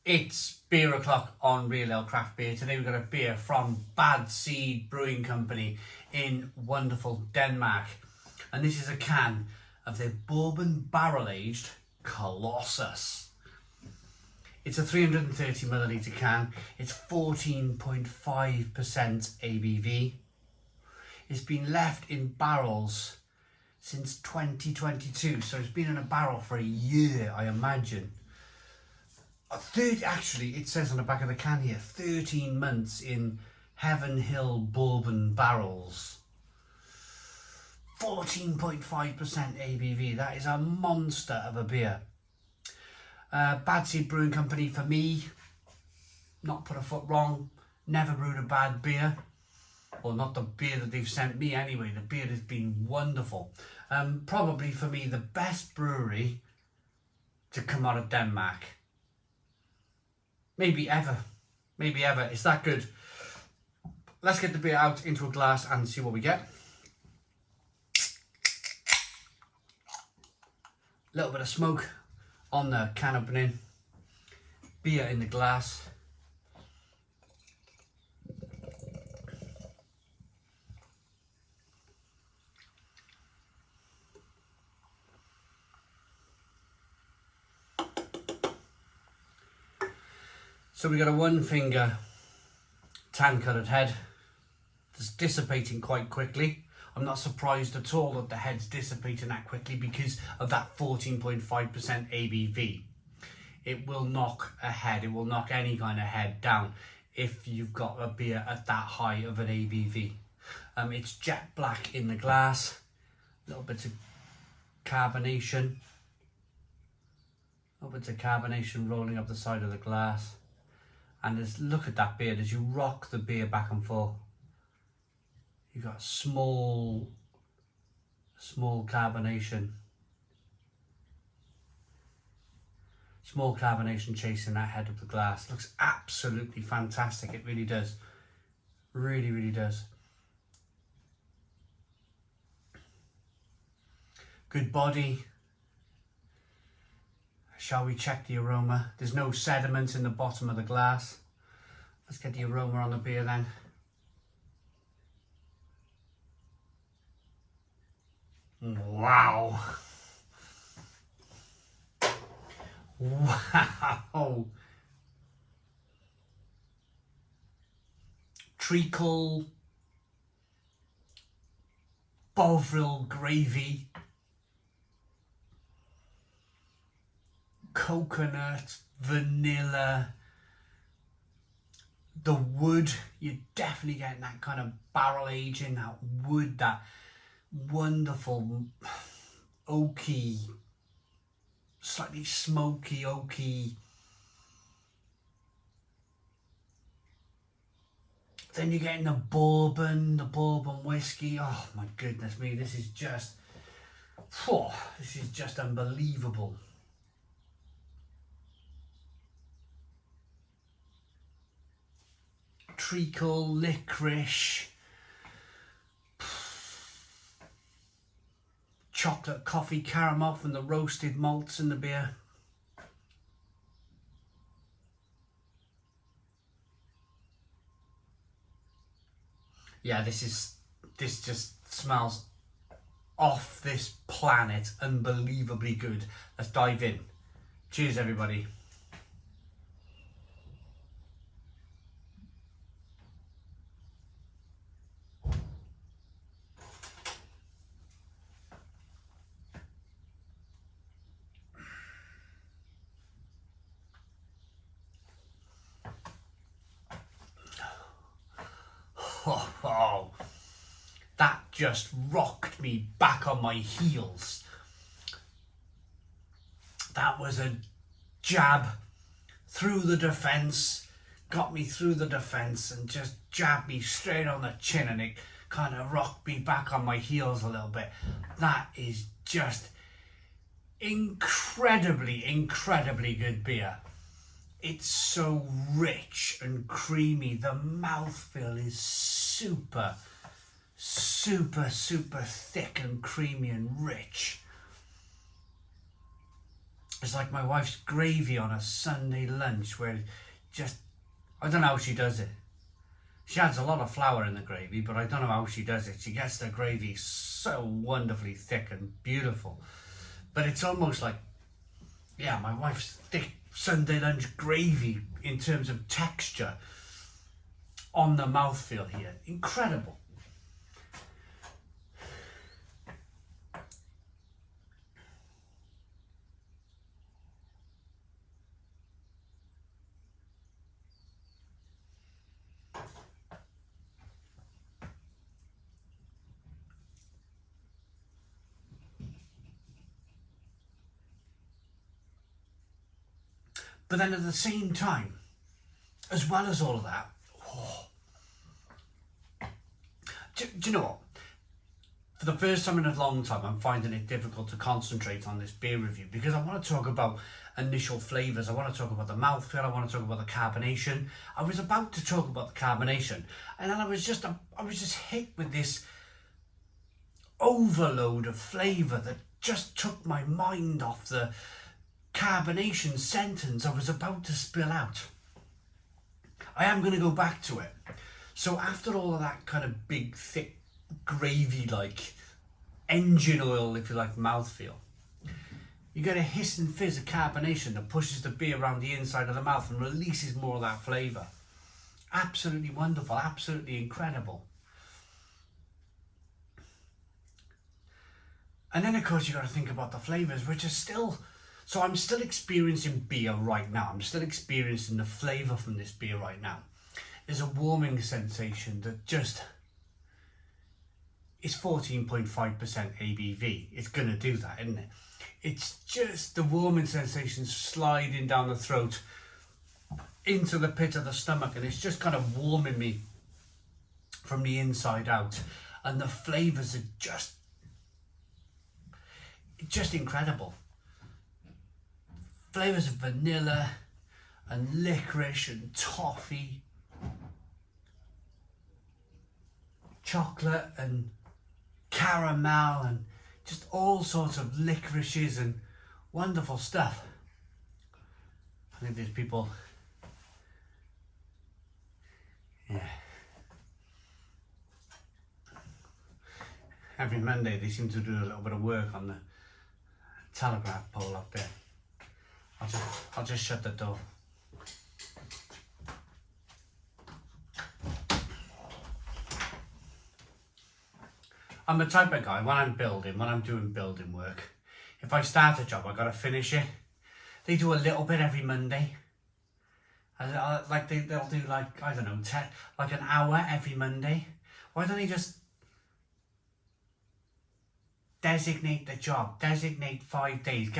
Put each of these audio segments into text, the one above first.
It's beer o'clock on Real Ale Craft Beer. Today we've got a beer from Bad Seed Brewing Company in wonderful Denmark. And this is a can of their bourbon barrel-aged Colossus. It's a 330 milliliter can. It's 14.5% ABV. It's been left in barrels since 2022, so it's been in a barrel for a year, I imagine. Actually, it says on the back of the can here, 13 months in Heaven Hill bourbon barrels. 14.5% ABV. That is a monster of a beer. Bad Seed Brewing Company, for me, not put a foot wrong, never brewed a bad beer. Well, not the beer that they've sent me anyway. The beer has been wonderful. Probably for me, the best brewery to come out of Denmark. Maybe ever. Maybe ever. It's that good. Let's get the beer out into a glass and see what we get. A little bit of smoke on the can opening. Beer in the glass. So we got a one finger tan coloured head that's dissipating quite quickly. I'm not surprised at all that the head's dissipating that quickly because of that 14.5% ABV. It will knock a head, it will knock any kind of head down if you've got a beer at that high of an ABV. It's jet black in the glass, little bits of carbonation, rolling up the side of the glass. And just look at that beer as you rock the beer back and forth. You've got small carbonation. Small carbonation chasing that head of the glass. Looks absolutely fantastic. It really does. Really, really does. Good body. Shall we check the aroma? There's no sediment in the bottom of the glass. Let's get the aroma on the beer then. Wow. Wow. Treacle, Bovril gravy, coconut, vanilla, the wood. You're definitely getting that kind of barrel aging, that wood, that wonderful oaky, slightly smoky, oaky. Then you're getting the bourbon whiskey. Oh my goodness me, this is just unbelievable. Treacle, licorice, chocolate, coffee, caramel from the roasted malts in the beer. Yeah, this just smells off this planet, unbelievably good. Let's dive in. Cheers, everybody. Oh, that just rocked me back on my heels. That was a jab through the defence, got me through the defence and just jabbed me straight on the chin, and it kind of rocked me back on my heels a little bit. That is just incredibly good beer. It's so rich and creamy. The mouthfeel is super thick and creamy and rich. It's like my wife's gravy on a Sunday lunch, where just, I don't know how she does it. She adds a lot of flour in the gravy, but I don't know how she does it. She gets the gravy so wonderfully thick and beautiful. But it's almost like, yeah, my wife's thick Sunday lunch gravy in terms of texture on the mouthfeel here. Incredible. But then at the same time, as well as all of that, do you know what? For the first time in a long time, I'm finding it difficult to concentrate on this beer review, because I want to talk about initial flavours, I want to talk about the mouthfeel, I want to talk about the carbonation. I was about to talk about the carbonation, and then I was just hit with this overload of flavour that just took my mind off the carbonation sentence I was about to spill out. I am going to go back to it. So after all of that kind of big, thick, gravy-like, engine oil, if you like, mouthfeel, you get a hiss and fizz of carbonation that pushes the beer around the inside of the mouth and releases more of that flavour. Absolutely wonderful, absolutely incredible. And then, of course, you've got to think about the flavours, which are still... So I'm still experiencing beer right now. I'm still experiencing the flavour from this beer right now. There's a warming sensation that just... It's 14.5% ABV. It's going to do that, isn't it? It's just the warming sensation sliding down the throat into the pit of the stomach, and it's just kind of warming me from the inside out. And the flavours are just incredible. Flavours of vanilla and licorice and toffee, chocolate and caramel, and just all sorts of licorices and wonderful stuff. I think there's people, yeah. Every Monday they seem to do a little bit of work on the telegraph pole up there. I'll just shut the door. I'm the type of guy, when I'm doing building work, if I start a job, I gotta finish it. They do a little bit every Monday. Like they'll do like, I don't know, like an hour every Monday. Why don't they just designate the job, designate 5 days,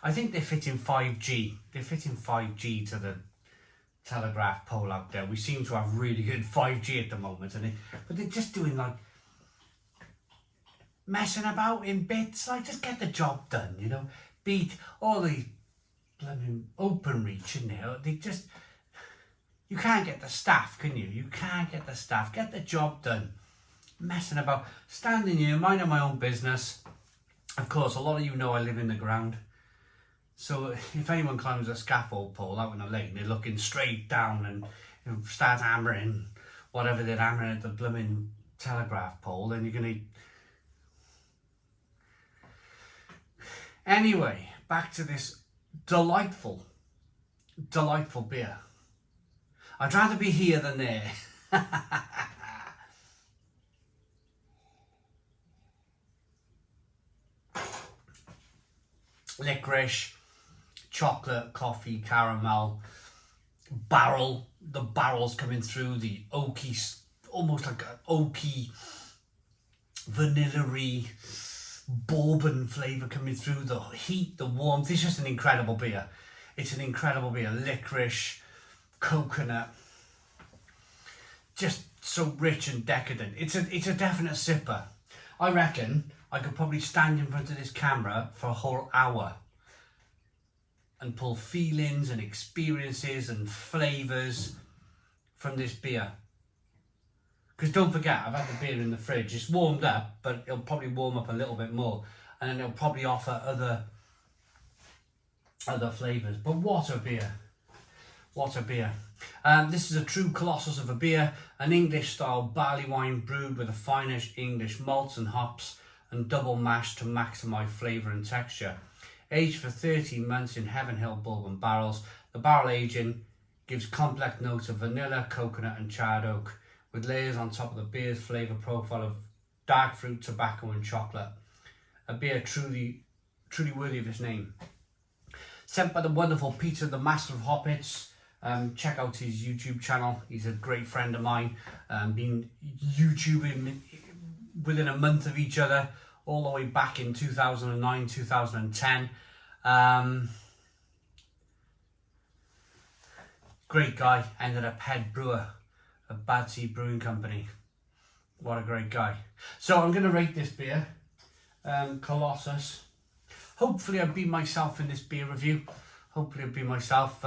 I think they fit in 5G. They fit in 5G to the telegraph pole out there. We seem to have really good 5G at the moment, but they're just doing like messing about in bits. Like, just get the job done, you know. Beat all the blooming open reach in there. You can't get the staff, can you? You can't get the staff. Get the job done. Messing about, standing here, minding my own business. Of course, a lot of you know I live in the ground. So if anyone climbs a scaffold pole out in a lane, they're looking straight down and start hammering whatever they're hammering at the blooming telegraph pole, then you're going to... Anyway, back to this delightful beer. I'd rather be here than there. Licorice, chocolate, coffee, caramel, the barrels coming through, the oaky, almost like an oaky, vanilla-y bourbon flavour coming through, the heat, the warmth. It's just an incredible beer. It's an incredible beer. Licorice, coconut, just so rich and decadent. It's a definite sipper. I reckon I could probably stand in front of this camera for a whole hour and pull feelings and experiences and flavours from this beer. Because don't forget, I've had the beer in the fridge. It's warmed up, but it'll probably warm up a little bit more. And then it'll probably offer other other flavours. But what a beer. What a beer. This is a true colossus of a beer, an English style barley wine brewed with the finest English malts and hops and double mashed to maximise flavour and texture. Aged for 13 months in Heaven Hill bourbon barrels, the barrel aging gives complex notes of vanilla, coconut and charred oak, with layers on top of the beer's flavour profile of dark fruit, tobacco and chocolate. A beer truly worthy of its name. Sent by the wonderful Peter, the master of hoppits. Check out his YouTube channel. He's a great friend of mine. Been YouTubing within a month of each other, all the way back in 2009, 2010. Great guy. Ended up head brewer of Bad Seed Brewing Company. What a great guy. So I'm going to rate this beer, Colossus. Hopefully I'll be myself in this beer review. Hopefully I'll be myself.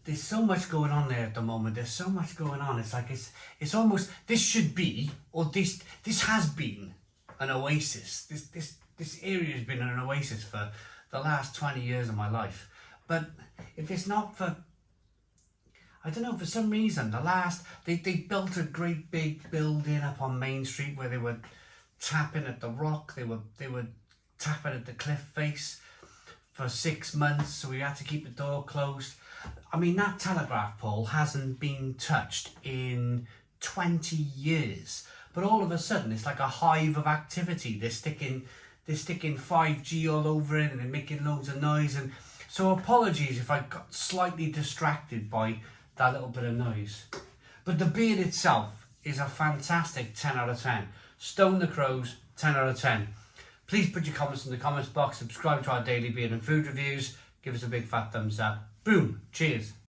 There's so much going on there at the moment. There's so much going on. It's like it's almost, this should be, or this has been an oasis. This area has been an oasis for the last 20 years of my life. But if it's not for, I don't know, for some reason, they built a great big building up on Main Street where they were tapping at the rock. They were tapping at the cliff face for 6 months, so we had to keep the door closed. I mean, that telegraph pole hasn't been touched in 20 years, but all of a sudden it's like a hive of activity. They're sticking 5G all over it and they're making loads of noise. And so apologies if I got slightly distracted by that little bit of noise. But the beer itself is a fantastic 10 out of 10. Stone the Crows, 10 out of 10. Please put your comments in the comments box, subscribe to our daily beer and food reviews, give us a big fat thumbs up. Boom, cheers.